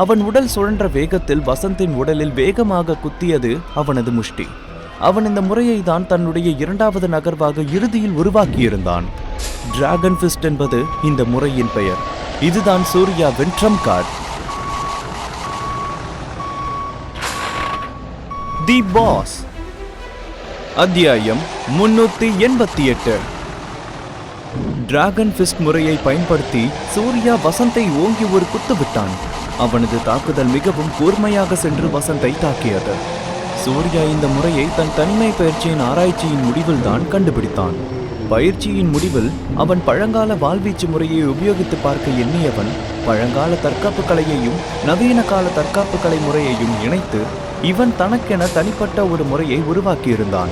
அவன் உடல் சுழன்ற வேகத்தில் வசந்தின் உடலில் வேகமாக குத்தியது அவனது முஷ்டி. அவன் இந்த முறையை தான் தன்னுடைய இரண்டாவது நகர்வாக இறுதியில் உருவாக்கியிருந்தான். டிராகன் ஃபிஸ்ட் என்பது இந்த முறையின் பெயர். இதுதான் சூர்யாவின் ட்ரம்ப் கார்டு. தி பாஸ். அத்தியாயம் 388. டிராகன் ஃபிஸ்ட் முறையை பயன்படுத்தி சூர்யா வசந்தை ஓங்கி ஒரு குத்து விட்டான். அவனது தாக்குதல் மிகவும் கூர்மையாக சென்று வசந்தை தாக்கியது. சூர்யா இந்த முறையை தன் தனிமை பயிற்சியின் ஆராய்ச்சியின் முடிவில் தான் கண்டுபிடித்தான். பயிற்சியின் முடிவில் அவன் பழங்கால வாள்வீச்சு முறையை உபயோகித்து பார்க்க எண்ணியவன் பழங்கால தற்காப்பு கலையையும் நவீன கால தற்காப்பு கலை முறையையும் இணைத்து இவன் தனக்கென தனிப்பட்ட ஒரு முறையை உருவாக்கியிருந்தான்.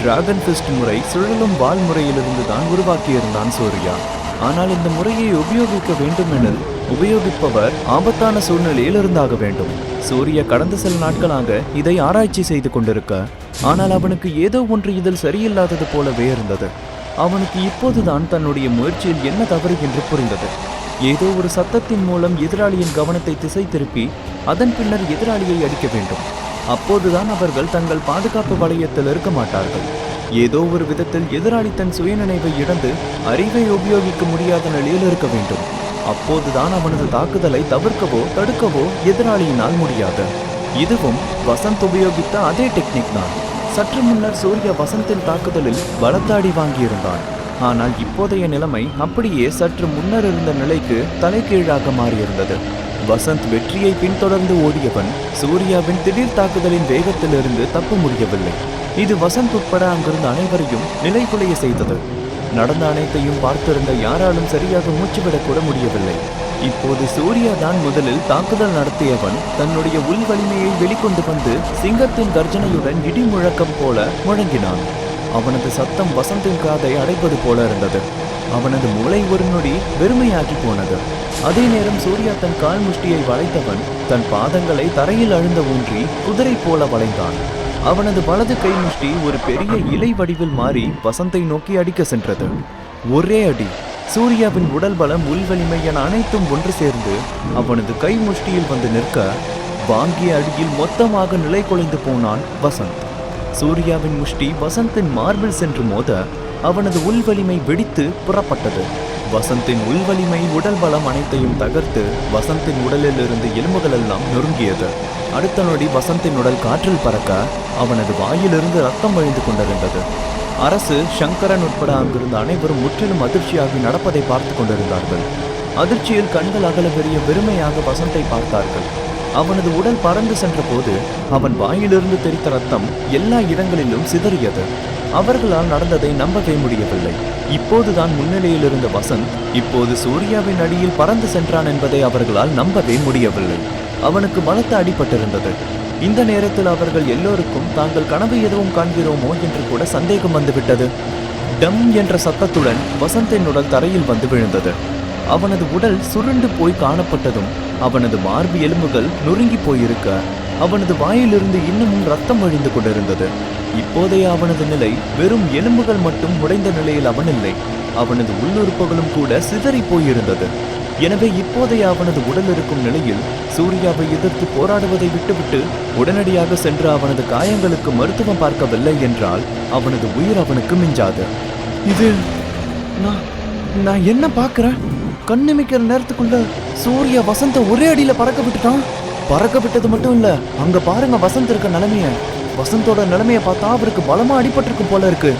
டிராகன் ஃபிஸ்ட் முறை சுழலும் வாள் முறையிலிருந்து தான் உருவாக்கியிருந்தான் சூர்யா. ஆனால் இந்த முறையை உபயோகிக்க வேண்டுமெனில் உபயோகிப்பவர் ஆபத்தான சூழ்நிலையில் இருந்தாக வேண்டும். சூர்யா கடந்த சில நாட்களாக இதை ஆராய்ச்சி செய்து கொண்டிருக்க, ஆனால் அவனுக்கு ஏதோ ஒன்று இதில் சரியில்லாதது போலவே இருந்தது. அவனுக்கு இப்போதுதான் தன்னுடைய முயற்சியில் என்ன தவறு என்று புரிந்தது. ஏதோ ஒரு சத்தத்தின் மூலம் எதிராளியின் கவனத்தை திசை திருப்பி அதன் பின்னர் எதிராளியை அடிக்க வேண்டும். அப்போதுதான் அவர்கள் தங்கள் பாதுகாப்பு வளையத்தில் இருக்க மாட்டார்கள். ஏதோ ஒரு விதத்தில் எதிராளி தன் சுயநினைவை இழந்து அறிவை உபயோகிக்க முடியாத நிலையில் இருக்க வேண்டும். அப்போதுதான் அவனது தாக்குதலை தவிர்க்கவோ தடுக்கவோ எதிராளியினால் முடியாது. இதுவும் வசந்த் உபயோகித்த அதே டெக்னிக் தான். சற்று முன்னர் சூர்யா வசந்தின் தாக்குதலில் பலத்தாடி வாங்கியிருந்தான். ஆனால் இப்போதைய நிலைமை அப்படியே சற்று முன்னர் இருந்த நிலைக்கு தலைகீழாக மாறியிருந்தது. வசந்த் வெற்றியை பின்தொடர்ந்து ஓடியவன் சூர்யாவின் திடீர் தாக்குதலின் வேகத்திலிருந்து தப்ப முடியவில்லை. இது வசந்த் உட்பட அங்கிருந்த அனைவரையும் நிலைகுலைய செய்தது. நடந்த அனைத்தையும் பார்த்திருந்த யாராலும் சரியாக மூச்சுவிடக்கூட முடியவில்லை. இப்போது சூர்யா தான் முதலில் தாக்குதல் நடத்தியவன் தன்னுடைய உள் வலிமையை வெளிக்கொண்டு வந்து சிங்கத்தின் கர்ஜனையுடன் இடி முழக்கம் போல முழங்கினான். அவனது சத்தம் வசந்தின் காதை அடைப்பது போல இருந்தது. அவனது மூளை ஒரு நொடி வெறுமையாகி போனது. அதே நேரம் சூர்யா தன் கால் முஷ்டியை வளைத்தவன் தன் பாதங்களை தரையில் அழுந்த ஊன்றி குதிரை போல வளைந்தான். அவனது வலது கை முஷ்டி ஒரு பெரிய இலை வடிவில் மாறி வசந்தை நோக்கி அடிக்க சென்றது. ஒரே அடி. சூர்யாவின் உடல் பலம் உள்வலிமை என அனைத்தும் ஒன்று சேர்ந்து அவனது கை முஷ்டியில் வந்து நிற்க, வாங்கிய அடியில் மொத்தமாக நிலை குலைந்து போனான் வசந்த். சூர்யாவின் முஷ்டி வசந்தின் மார்பில் சென்று மோத அவனது உள்வலிமை வெடித்து புறப்பட்டது. வசந்தின் உள்வலிமை உடல் பலம் அனைத்தையும் தகர்த்து வசந்தின் உடலில் இருந்து எலும்புகள் எல்லாம் நொறுங்கியது. அடுத்த நொடி வசந்தின் உடல் காற்றில் பறக்க அவனது வாயிலிருந்து ரத்தம் வழிந்து கொண்டிருந்தது. அரசு, சங்கரன் உட்பட அங்கிருந்த அனைவரும் முற்றிலும் அதிர்ச்சியாகி நடப்பதை பார்த்து கொண்டிருந்தார்கள். அதிர்ச்சியில் கண்கள் அகல பெரிய வெறுமையாக வசந்தை பார்த்தார்கள். அவனது உடல் பறந்து சென்ற போது அவன் வாயிலிருந்து தெரித்த ரத்தம் எல்லா இடங்களிலும் சிதறியது. அவர்களால் நடந்ததை நம்பவே முடியவில்லை. இப்போதுதான் முன்னிலையில் இருந்த வசந்த் இப்போது சூர்யாவின் அடியில் பறந்து சென்றான் என்பதை அவர்களால் நம்பவே முடியவில்லை. அவனுக்கு பலத்த அடிபட்டிருந்தது. இந்த நேரத்தில் அவர்கள் எல்லோருக்கும் தாங்கள் கனவு எதுவும் காண்கிறோமோ என்று கூட சந்தேகம் வந்துவிட்டது. டம் என்ற சத்தத்துடன் வசந்தின் உடல் தரையில் வந்து விழுந்தது. அவனது உடல் சுருண்டு போய் காணப்பட்டதும் அவனது மார்பு எலும்புகள் நொறுங்கி போயிருக்க அவனது வாயிலிருந்து இன்னமும் ரத்தம் வழிந்து கொண்டிருந்தது. இப்போதைய அவனது நிலை வெறும் எலும்புகள் மட்டும் உடைந்த நிலையில் அவன் இல்லை. அவனது உள்ளுறுப்புகளும் கூட சிதறி போயிருந்தது. எனவே இப்போதைய அவனது உடல் இருக்கும் நிலையில் சூர்யாவை எதிர்த்து போராடுவதை விட்டுவிட்டு உடனடியாக சென்று அவனது காயங்களுக்கு மருத்துவம் பார்க்கவில்லை என்றால் அவனது உயிர் அவனுக்கு மிஞ்சாது. இது நான் என்ன பார்க்கிறேன்? கண்ணிமைக்கிற நேரத்துக்குள்ள சூர்யா வசந்த ஒரே அடியில பறக்க விட்டுட்டான். பறக்க விட்டது மட்டும் இல்ல, அங்க பாருங்க வசந்த் இருக்க நிலைமைய. வசந்தோட நிலைமையை பார்த்தா அவருக்கு பலமா அடிபட்டிருக்கும் போல இருக்கு.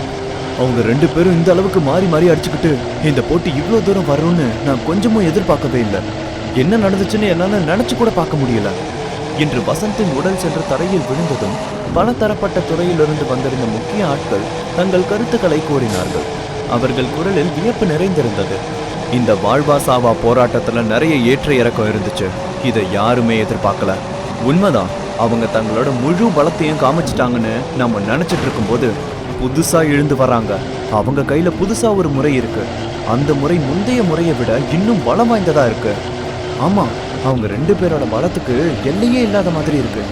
அவங்க ரெண்டு பேரும் இந்த அளவுக்கு மாறி மாறி அடிச்சுக்கிட்டு இந்த போட்டி இவ்வளவு தூரம் வரும்னு நான் கொஞ்சமும் எதிர்பார்க்கவே இல்லை. என்ன நடந்துச்சுன்னு என்னால நினைச்சு கூட பார்க்க முடியல என்று வசந்தின் உடல் சென்று தரையில் விழுந்ததும் பல தரப்பட்ட துறையிலிருந்து வந்திருந்த முக்கிய ஆட்கள் தங்கள் கருத்துக்களை கூறினார்கள். அவர்கள் குரலில் வியப்பு நிறைந்திருந்தது. இந்த வாழ்வா சாவா போராட்டத்துல நிறைய ஏற்ற இறக்கம் இருந்துச்சு. இதை யாருமே எதிர்பார்க்கல. உண்மைதான், அவங்க தங்களோட முழு பலத்தையும் காமிச்சிட்டாங்கன்னு நம்ம நினைச்சிட்டு இருக்கும் போது புதுசா எழுந்து வராங்க. அவங்க கையில புதுசா ஒரு முறை இருக்கு. அந்த முறை முந்தைய முறையை விட இன்னும் பலம் வாய்ந்ததா இருக்கு. ஆமா, அவங்க ரெண்டு பேரோட பலத்துக்கு எல்லையே இல்லாத மாதிரி இருக்கு.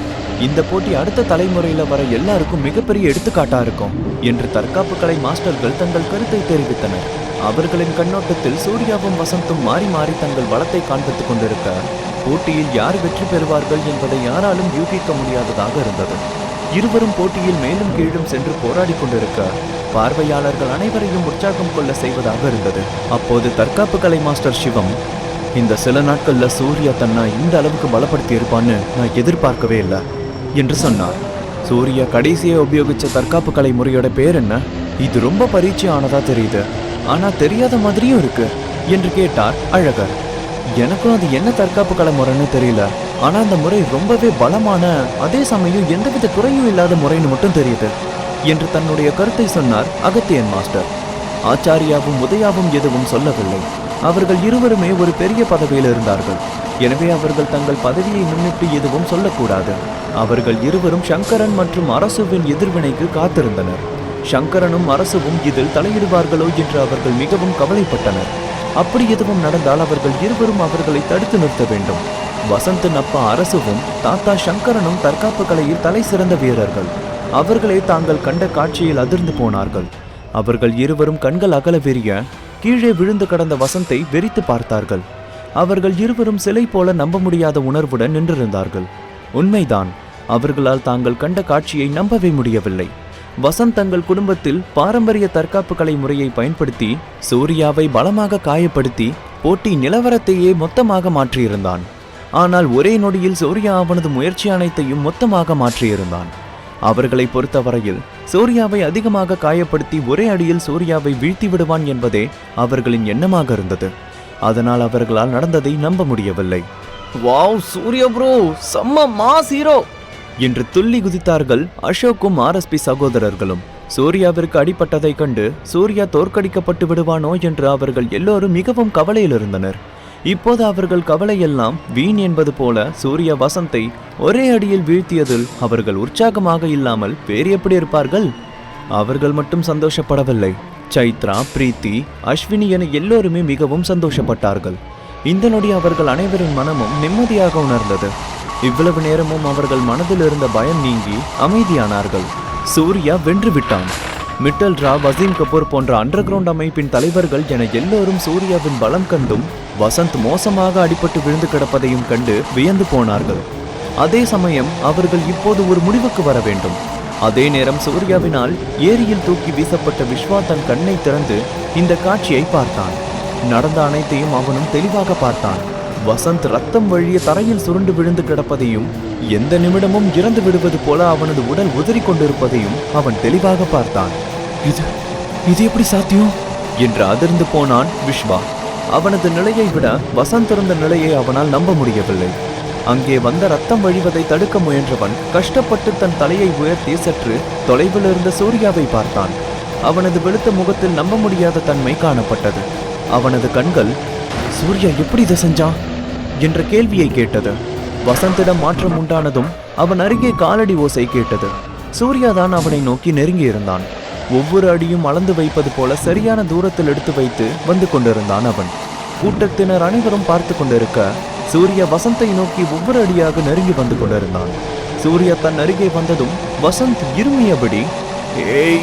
இந்த போட்டி அடுத்த தலைமுறையில வர எல்லாருக்கும் மிகப்பெரிய எடுத்துக்காட்டா இருக்கும் என்று தற்காப்பு கலை மாஸ்டர்கள் தங்கள் கருத்தை தெரிவித்தனர். அவர்களின் கண்ணோட்டத்தில் சூர்யாவும் வசந்தும் மாறி மாறி தங்கள் பலத்தை காண்பித்துக் கொண்டிருக்க போட்டியில் யார் வெற்றி பெறுவார்கள் என்பதை யாராலும் யூகிக்க முடியாததாக இருந்தது. இருவரும் போட்டியில் மேலும் கீழும் சென்று போராடி கொண்டிருக்க பார்வையாளர்கள் அனைவரையும் உற்சாகம் கொள்ள செய்வதாக இருந்தது. அப்போது தற்காப்பு கலை மாஸ்டர் சிவம், இந்த சில நாட்கள்ல சூர்யா தன்னை இந்த அளவுக்கு பலப்படுத்தி இருப்பான்னு நான் எதிர்பார்க்கவே இல்லை என்று சொன்னார். சூர்யா கடைசியை உபயோகிச்ச தற்காப்பு கலை முறையோட பேர் என்ன? இது ரொம்ப பரீட்சையானதா தெரியுது, ஆனா தெரியாத மாதிரியும் இருக்கு என்று கேட்டார் அழகர். எனக்கும் அது என்ன தற்காப்பு கலை முறைன்னு தெரியல, ஆனா அந்த முறை ரொம்பவே பலமான, அதே சமயம் எந்தவித குறையும் இல்லாத முறைன்னு மட்டும் தெரியுது என்று தன்னுடைய கருத்தை சொன்னார் அகத்தியன் மாஸ்டர். ஆச்சாரியாவும் உதயாவும் எதுவும் சொல்லவில்லை. அவர்கள் இருவருமே ஒரு பெரிய பதவியில் இருந்தார்கள். எனவே அவர்கள் தங்கள் பதவியை முன்னிட்டு எதுவும் சொல்லக்கூடாது. அவர்கள் இருவரும் சங்கரன் மற்றும் அரசுவின் எதிர்வினைக்கு காத்திருந்தனர். சங்கரனும் அரசுவும் இதில் தலையிடுவார்களோ என்று அவர்கள் மிகவும் கவலைப்பட்டனர். அப்படி எதுவும் நடந்தால் அவர்கள் இருவரும் அவர்களை தடுத்து நிறுத்த வேண்டும். வசந்தின் அப்பா அரசுவும் தாத்தா சங்கரனும் தற்காப்பு கலையில் தலை சிறந்த வீரர்கள். அவர்களே தாங்கள் கண்ட காட்சியில் அதிர்ந்து போனார்கள். அவர்கள் இருவரும் கண்கள் அகல விரிய கீழே விழுந்து கடந்த வசந்தை வெறித்து பார்த்தார்கள். அவர்கள் இருவரும் சிலை போல நம்ப முடியாத உணர்வுடன் நின்றிருந்தார்கள். உண்மைதான், அவர்களால் தாங்கள் கண்ட காட்சியை நம்பவே முடியவில்லை. வசந்த் தங்கள் குடும்பத்தில் பாரம்பரிய தற்காப்பு கலை முறையை பயன்படுத்தி சூர்யாவை பலமாக காயப்படுத்தி போட்டி நிலவரத்தையே மொத்தமாக மாற்றியிருந்தான். ஆனால் ஒரே நொடியில் சூர்யா அவனது முயற்சி அனைத்தையும் மொத்தமாக மாற்றியிருந்தான். அவர்களை பொறுத்தவரையில் சூர்யாவை அதிகமாக காயப்படுத்தி ஒரே அடியில் சூர்யாவை வீழ்த்தி விடுவான் என்பதே அவர்களின் எண்ணமாக இருந்தது. அதனால் அவர்களால் நடந்ததை நம்ப முடியவில்லை. வாவ், சூர்யா ப்ரோ செம்ம மாஸ் ஹீரோ என்று துள்ளி குதித்தார்கள் அசோக்கும் ஆர்எஸ்பி சகோதரர்களும். சூர்யாவிற்கு அடிபட்டதை கண்டு சூர்யா தோற்கடிக்கப்பட்டு விடுவானோ என்று அவர்கள் எல்லோரும் மிகவும் கவலையில் இருந்தனர். இப்போது அவர்கள் கவலையெல்லாம் வீண் என்பது போல சூர்யா வசந்தை ஒரே அடியில் வீழ்த்தியதில் அவர்கள் உற்சாகமாக இல்லாமல் வேறு எப்படி இருப்பார்கள்? அவர்கள் மட்டும் சந்தோஷப்படவில்லை. சைத்ரா, பிரீத்தி, அஸ்வினி என எல்லோருமே மிகவும் சந்தோஷப்பட்டார்கள். இந்த நொடி அவர்கள் அனைவரின் மனமும் நிம்மதியாக உணர்ந்தது. இவ்வளவு நேரமும் அவர்கள் மனதில் இருந்த பயம் நீங்கி அமைதியானார்கள். சூர்யா வென்று விட்டான். மிட்டல் ராவ், வசீம் கபூர் போன்ற அண்டர் கிரவுண்ட் அமைப்பின் தலைவர்கள் என எல்லோரும் சூர்யாவின் பலம் கண்டும் வசந்த் மோசமாக அடிபட்டு விழுந்து கிடப்பதையும் கண்டு வியந்து போனார்கள். அதே சமயம் அவர்கள் இப்போது ஒரு முடிவுக்கு வர வேண்டும். அதே நேரம் சூர்யாவினால் ஏரியில் தூக்கி வீசப்பட்ட விஸ்வா தன் கண்ணை திறந்து இந்த காட்சியை பார்த்தான். நடந்த அனைத்தையும் அவனும் தெளிவாக பார்த்தான். வசந்த் ரத்தம் வழிய தரையில் சுருண்டு விழுந்து கிடப்பதையும் எந்த நிமிடமும் இறந்து விடுவது போல அவனது உடல் உதறி கொண்டிருப்பதையும் அவன் தெளிவாக பார்த்தான். இது எப்படி சாத்தியம் என்று அதிர்ந்து போனான் விஸ்வா. அவனது நிலையை விட வசந்த் இருந்த நிலையை அவனால் நம்ப முடியவில்லை. அங்கே வந்த ரத்தம் வழிவதை தடுக்க முயன்றவன் கஷ்டப்பட்டு தன் தலையை உயர்த்தி சற்று தொலைவில் இருந்த சூர்யாவை பார்த்தான். அவனது வெளுத்த முகத்தில் நம்ப முடியாத தன்மை காணப்பட்டது. அவனது கண்கள் சூர்யா எப்படி இதை செஞ்சான் என்ற கேள்வியை கேட்டது. வசந்திடம் மாற்றம் உண்டானதும் அவன் அருகே காலடி ஓசை கேட்டது. சூர்யாதான் அவனை நோக்கி நெருங்கி இருந்தான். ஒவ்வொரு அடியும் அளந்து வைப்பது போல சரியான தூரத்தில் எடுத்து வைத்து வந்து கொண்டிருந்தான் அவன். கூட்டத்தினர் அனைவரும் பார்த்து கொண்டிருக்க சூர்யா வசந்தை நோக்கி ஒவ்வொரு அடியாக நெருங்கி வந்து கொண்டிருந்தான். சூர்யா தன் அருகே வந்ததும் வசந்த் இருமியபடி, ஏய்,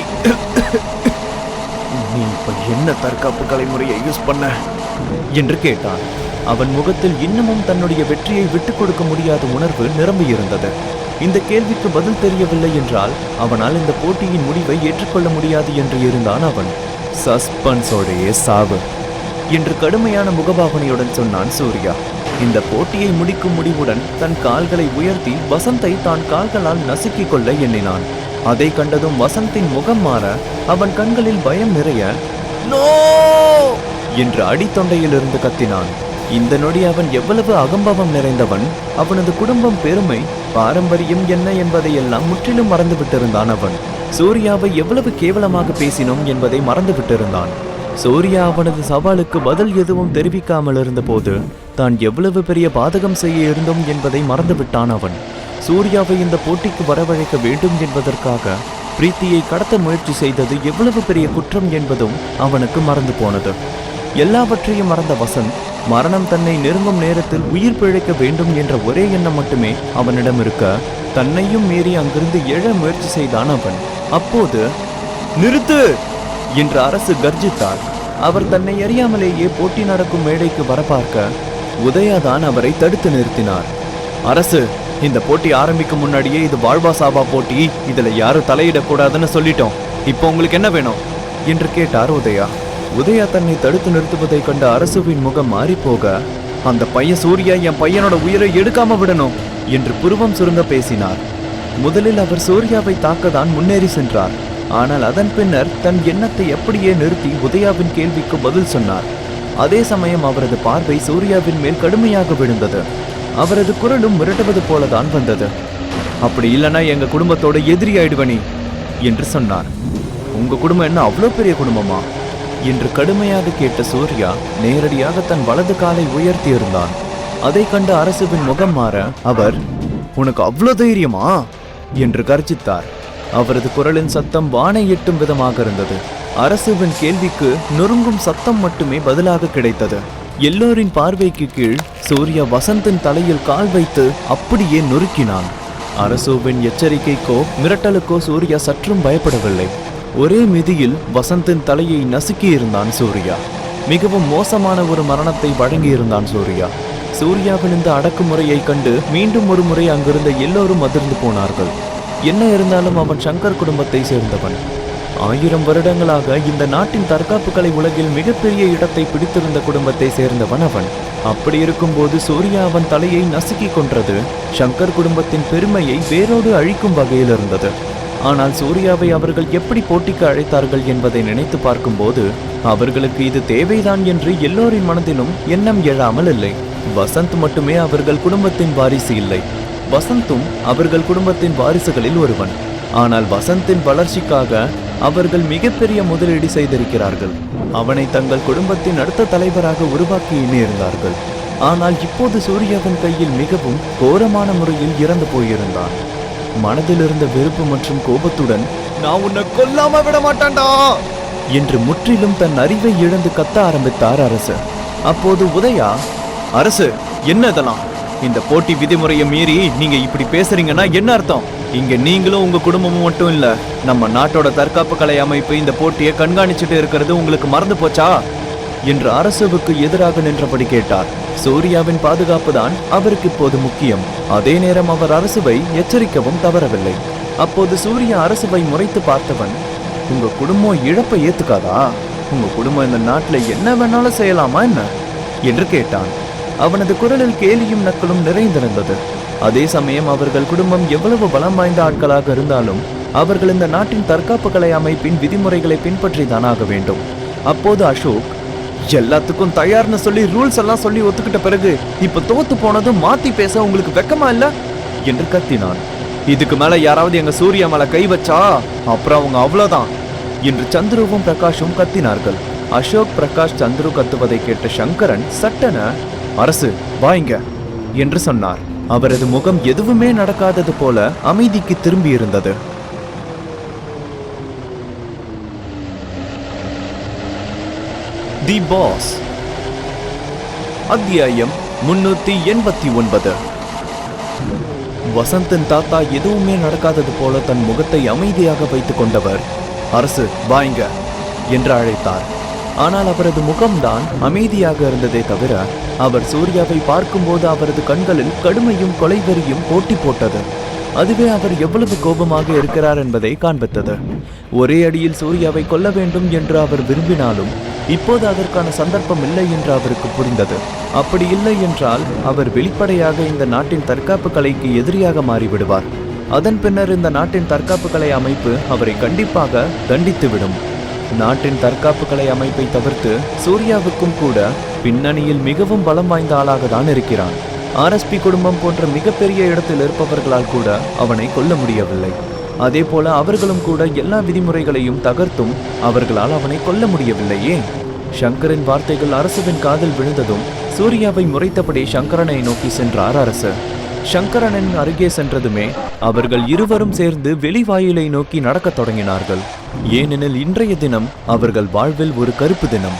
நீ இப்ப என்ன தற்காப்பு கலை முறையை யூஸ் பண்ண என்று கேட்டான். அவன் முகத்தில் இன்னமும் தன்னுடைய வெற்றியை விட்டுக் கொடுக்க முடியாத உணர்வு நிரம்பியிருந்தது. இந்த கேள்விக்கு பதில் தெரியவில்லை என்றால் அவனால் இந்த போட்டியின் முடிவை ஏற்றுக்கொள்ள முடியாது என்று இருந்தான் அவன். சஸ்பென்ஸோடைய சாவு என்று கடுமையான முகபாவனையுடன் சொன்னான் சூர்யா. இந்த போட்டியை முடிக்கும் முடிவுடன் தன் கால்களை உயர்த்தி வசந்தை தான் கால்களால் நசுக்கிக் கொள்ள எண்ணினான். அதை கண்டதும் வசந்தின் முகம் மாற அவன் கண்களில் பயம் நிறைய நோ என்று அடித்தொண்டையிலிருந்து கத்தினான். இந்த நொடி அவன் எவ்வளவு அகம்பவம் நிறைந்தவன். அவனது குடும்பம், பெருமை, பாரம்பரியம் என்ன என்பதையெல்லாம் முற்றிலும் மறந்து விட்டிருந்தான். அவன் சூர்யாவை எவ்வளவு கேவலமாக பேசினோம் என்பதை மறந்து விட்டிருந்தான். சூர்யா அவனது சவாலுக்கு பதில் எதுவும் தெரிவிக்காமல் இருந்த போது தான் எவ்வளவு பெரிய பாதகம் செய்ய இருந்தோம் என்பதை மறந்து விட்டான் அவன். சூர்யாவை இந்த போட்டிக்கு வரவழைக்க வேண்டும் என்பதற்காக பிரீத்தியை கடத்த முயற்சி செய்தது எவ்வளவு பெரிய குற்றம் என்பதும் அவனுக்கு மறந்து போனது. எல்லாவற்றையும் மறந்த வசந்த் மரணம் தன்னை நெருங்கும் நேரத்தில் உயிர் பிழைக்க வேண்டும் என்ற ஒரே எண்ணம் மட்டுமே அவனிடம் இருக்க தன்னையும் மீறி அங்கிருந்து எழ முயற்சி செய்தான் அவன். அப்போது நிறுத்து என்று அரசு கர்ஜித்தார். அவர் தன்னை அறியாமலேயே போட்டி நடக்கும் மேடைக்கு வர பார்க்க உதயாதான் அவரை தடுத்து நிறுத்தினார். அரசு, இந்த போட்டி ஆரம்பிக்கும் முன்னாடியே இது வாழ்வா சாவா போட்டி, இதுல யாரும் தலையிடக்கூடாதுன்னு சொல்லிட்டோம். இப்போ உங்களுக்கு என்ன வேணும் என்று கேட்டார் உதயா. உதயா தன்னை தடுத்து நிறுத்துவதை கண்ட அரசுவின் முகம் மாறி போக, அந்த பையன் சூர்யா என் பையனோட உயிரை எடுக்காம விடணும் என்று புருவம் சுருங்க பேசினார். முதலில் அவர் சூர்யாவை தாக்கத்தான் முன்னேறி சென்றார். ஆனால் அதன் பின்னர் தன் எண்ணத்தை எப்படியே நிறுத்தி உதயாவின் கேள்விக்கு பதில் சொன்னார். அதே சமயம் அவரது பார்வை சூர்யாவின் மேல் கடுமையாக விழுந்தது. அவரது குரலும் மிரட்டுவது போலதான் வந்தது. அப்படி இல்லைன்னா எங்க குடும்பத்தோட எதிரி ஆயிடுவனி என்று சொன்னார். உங்க குடும்பம் என்ன அவ்வளோ பெரிய குடும்பமா என்று கடுமையாக கேட்ட சூர்யா நேரடியாக தன் வலது காலை உயர்த்தி இருந்தான். அதை கண்ட அரசுவின் முகம் மாற அவர், உனக்கு அவ்வளோ தைரியமா என்று கர்ஜித்தார். அவரது குரலின் சத்தம் வானை எட்டும் விதமாக இருந்தது. அரசுவின் கேள்விக்கு நொறுங்கும் சத்தம் மட்டுமே பதிலாக கிடைத்தது. எல்லோரின் பார்வைக்கு கீழ் சூர்யா வசந்தின் தலையில் கால் வைத்து அப்படியே நொறுக்கினான். அரசுவின் எச்சரிக்கைக்கோ மிரட்டலுக்கோ சூர்யா சற்றும் பயப்படவில்லை. ஒரே மிதியில் வசந்தின் தலையை நசுக்கி இருந்தான் சூர்யா. மிகவும் மோசமான ஒரு மரணத்தை வழங்கியிருந்தான் சூர்யா. சூர்யாவின் இந்த அடக்குமுறையை கண்டு மீண்டும் ஒரு முறை அங்கிருந்த எல்லோரும் அதிர்ந்து போனார்கள். என்ன இருந்தாலும் அவன் சங்கர் குடும்பத்தை சேர்ந்தவன். 1000 வருடங்களாக இந்த நாட்டின் தற்காப்பு கலை உலகில் மிகப்பெரிய இடத்தை பிடித்திருந்த குடும்பத்தை சேர்ந்தவன் அவன். அப்படி இருக்கும்போது சூர்யா அவன் தலையை நசுக்கி கொன்றது சங்கர் குடும்பத்தின் பெருமையை வேரோடு அழிக்கும் வகையில் இருந்தது. ஆனால் சூர்யாவை அவர்கள் எப்படி போட்டிக்கு அழைத்தார்கள் என்பதை நினைத்து பார்க்கும்போது அவர்களுக்கு இது தேவைதான் என்று எல்லோரின் மனதிலும் எண்ணம் எழாமல் இல்லை. வசந்த் மட்டுமே அவர்கள் குடும்பத்தின் வாரிசு இல்லை. வசந்தும் அவர்கள் குடும்பத்தின் வாரிசுகளில் ஒருவன். ஆனால் வசந்தின் வளர்ச்சிக்காக அவர்கள் மிகப்பெரிய முதலீடு செய்திருக்கிறார்கள். அவனை தங்கள் குடும்பத்தின் அடுத்த தலைவராக உருவாக்கி எண்ணியிருந்தார்கள். ஆனால் இப்போது சூர்யாவின் கையில் மிகவும் கோரமான முறையில் இறந்து போயிருந்தான். மனதில் இருந்த வெறுப்பு மற்றும் கோபத்துடன், நான் உன்னை கொல்லாம விட மாட்டான்டா என்று முற்றிலும் தன் அறிவை இழந்து கத்த ஆரம்பித்தார் அரசு. அப்போது உதயா, அரசு என்ன இதெல்லாம்? இந்த போட்டி விதிமுறையை மீறி நீங்க இப்படி பேசுறீங்கன்னா என்ன அர்த்தம்? இங்க நீங்களும் உங்க குடும்பமும் மட்டும் இல்ல, நம்ம நாட்டோட தற்காப்பு கலை அமைப்பு இந்த போட்டியை கண்காணிச்சுட்டு இருக்கிறது உங்களுக்கு மறந்து போச்சா என்று அரசுவுக்கு எதிராக நின்றபடி கேட்டார். சூர்யாவின் பாதுகாப்பு தான் அவருக்கு இப்போது முக்கியம். அதே நேரம் அவர் அரசுவை எச்சரிக்கவும் தவறவில்லை. அப்போது சூர்யா அரசுவை முறைத்து பார்த்தவன், உங்க குடும்பம் இழப்பை ஏத்துக்காதா? உங்க குடும்பம் இந்த நாட்டுல என்ன வேணாலும் செய்யலாமா என்ன என்று கேட்டான். அவனது குரலில் கேலியும் நக்கலும் நிறைந்திருந்தது. அதே சமயம் அவர்கள் குடும்பம் எவ்வளவு பலம் வாய்ந்த ஆட்களாக இருந்தாலும் அவர்கள் இந்த நாட்டின் தற்காப்பு கலை அமைப்பின் விதிமுறைகளை பின்பற்றி தானாக வேண்டும். அப்போது அசோக், எல்லாத்துக்கும் தயார்னு சொல்லி ரூல்ஸ் எல்லாம் சொல்லி ஒத்துக்கிட்ட பிறகு இப்ப தோத்து போனதும் மாத்தி பேச உங்களுக்கு வெக்கமா இல்ல என்று கத்தினான். இதுக்கு மேல யாராவது எங்க சூர்யா மேல கை வச்சா அப்புறம் அவங்க அவ்வளவுதான் என்று சந்துருவும் பிரகாஷும் கத்தினார்கள். அசோக், பிரகாஷ், சந்துரு கத்துவதை கேட்ட சங்கரன் சட்டென, அரசு வாங்க என்று சொன்னார். அவரது முகம் எதுவுமே நடக்காதது போல அமைதிக்கு திரும்பி இருந்தது. தி பாஸ், அத்தியாயம் 389. வசந்தின் தாத்தா எதுவுமே நடக்காதது போல தன் முகத்தை அமைதியாக வைத்துக் கொண்டவர், அரசு வாங்க என்று அழைத்தார். ஆனால் அவரது முகம்தான் அமைதியாக இருந்ததே தவிர அவர் சூர்யாவை பார்க்கும்போது அவரது கண்களில் கடுமையும் கொலைவெறியும் போட்டி போட்டது. அதுவே அவர் எவ்வளவு கோபமாக இருக்கிறார் என்பதை காண்பித்தது. ஒரே அடியில் சூர்யாவை கொல்ல வேண்டும் என்று அவர் விரும்பினாலும் இப்போது அதற்கான சந்தர்ப்பம் இல்லை என்று அவருக்கு புரிந்தது. அப்படி இல்லை என்றால் அவர் வெளிப்படையாக இந்த நாட்டின் தற்காப்பு கலைக்கு எதிரியாக மாறிவிடுவார். அதன் பின்னர் இந்த நாட்டின் தற்காப்பு கலை அமைப்பு அவரை கண்டிப்பாக தண்டித்துவிடும். நாட்டின் தற்காப்பு கலை அமைப்பை தவிர்த்து சூர்யாவுக்கும் கூட பின்னணியில் மிகவும் பலம் வாய்ந்த ஆளாக தான் இருக்கிறான். ஆர்எஸ்பி குடும்பம் போன்ற மிகப்பெரிய இடத்தில் இருப்பவர்களால் கூட அவனை கொல்ல முடியவில்லை. அதே போல அவர்களும் கூட எல்லா விதிமுறைகளையும் தகர்த்தும் அவர்களால் அவனை கொல்ல முடியவில்லையே. சங்கரின் வார்த்தைகள் அரசுவின் காதில் விழுந்ததும் சூர்யாவை முறைத்தபடி சங்கரனை நோக்கி சென்றார் அரசு. சங்கரனின் அருகே சென்றதுமே அவர்கள் இருவரும் சேர்ந்து வெளிவாயிலை நோக்கி நடக்கத் தொடங்கினார்கள். ஏனெனில் இன்றைய தினம் அவர்கள் வாழ்வில் ஒரு கருப்பு தினம்.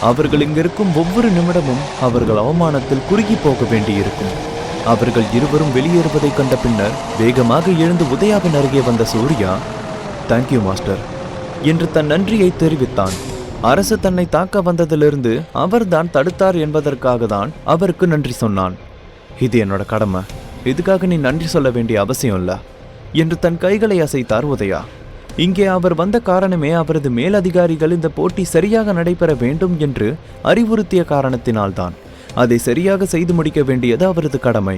அவர்கள் இங்கிருக்கும் ஒவ்வொரு நிமிடமும் அவர்கள் அவமானத்தில் குறுகி போக வேண்டியிருக்கும். அவர்கள் இருவரும் வெளியேறுவதை கண்ட பின்னர் வேகமாக எழுந்து உதயாவின் அருகே வந்த சூர்யா, தேங்க்யூ மாஸ்டர் என்று தன் நன்றியை தெரிவித்தான். அரசு தன்னை தாக்க வந்ததிலிருந்து அவர்தான் தடுத்தார் என்பதற்காக தான் அவருக்கு நன்றி சொன்னான். இது என்னோட கடமை, இதுக்காக நீ நன்றி சொல்ல வேண்டிய அவசியம் இல்ல என்று தன் கைகளை அசைத்தார் உதயா. இங்கே அவர் வந்த காரணமே அவரது மேலதிகாரிகள் இந்த போட்டி சரியாக நடைபெற வேண்டும் என்று அறிவுறுத்திய காரணத்தினால்தான். அதை சரியாக செய்து முடிக்க வேண்டியது அவரது கடமை.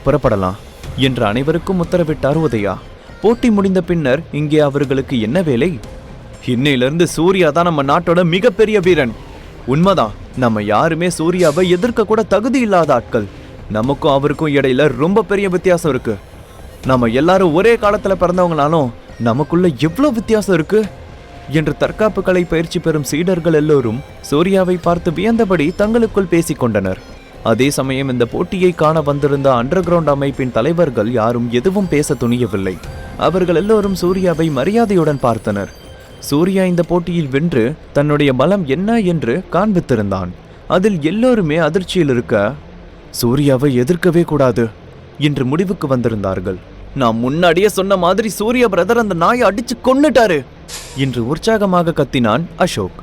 புறப்படலாம் என்று அனைவருக்கும் உத்தரவிட்டார் உதயா. போட்டி முடிந்த பின்னர் இங்கே அவர்களுக்கு என்ன வேலை? இன்னையிலிருந்து சூர்யா தான் நம்ம நாட்டோட மிகப்பெரிய வீரன். உண்மைதான், நம்ம யாருமே சூர்யாவை எதிர்க்க கூட தகுதி இல்லாத ஆட்கள். நமக்கும் அவருக்கும் இடையில ரொம்ப பெரிய வித்தியாசம் இருக்கு. நம்ம எல்லாரும் ஒரே காலத்துல பிறந்தவங்களாலும் நமக்குள்ள எவ்வளவு வித்தியாசம் இருக்கு என்று தற்காப்பு கலை பயிற்சி பெறும் சீடர்கள் எல்லோரும் சூர்யாவை பார்த்து வியந்தபடி தங்களுக்குள் பேசிக்கொண்டனர். அதே சமயம் இந்த போட்டியை காண வந்திருந்த அண்டர் கிரவுண்ட் அமைப்பின் தலைவர்கள் யாரும் எதுவும் பேச துணியவில்லை. அவர்கள் எல்லோரும் சூர்யாவை மரியாதையுடன் பார்த்தனர். சூர்யா இந்த போட்டியில் வென்று தன்னுடைய பலம் என்ன என்று காண்பித்திருந்தான். அதில் எல்லோருமே அதிர்ச்சியில் இருக்க, சூர்யாவை எதிர்க்கவே கூடாது என்று முடிவுக்கு வந்திருந்தார்கள். நான் முன்னாடியே சொன்ன மாதிரி சூர்யா பிரதர் அந்த நாயை அடிச்சு கொன்னுட்டாரு என்று உற்சாகமாக கத்தினான் அசோக்.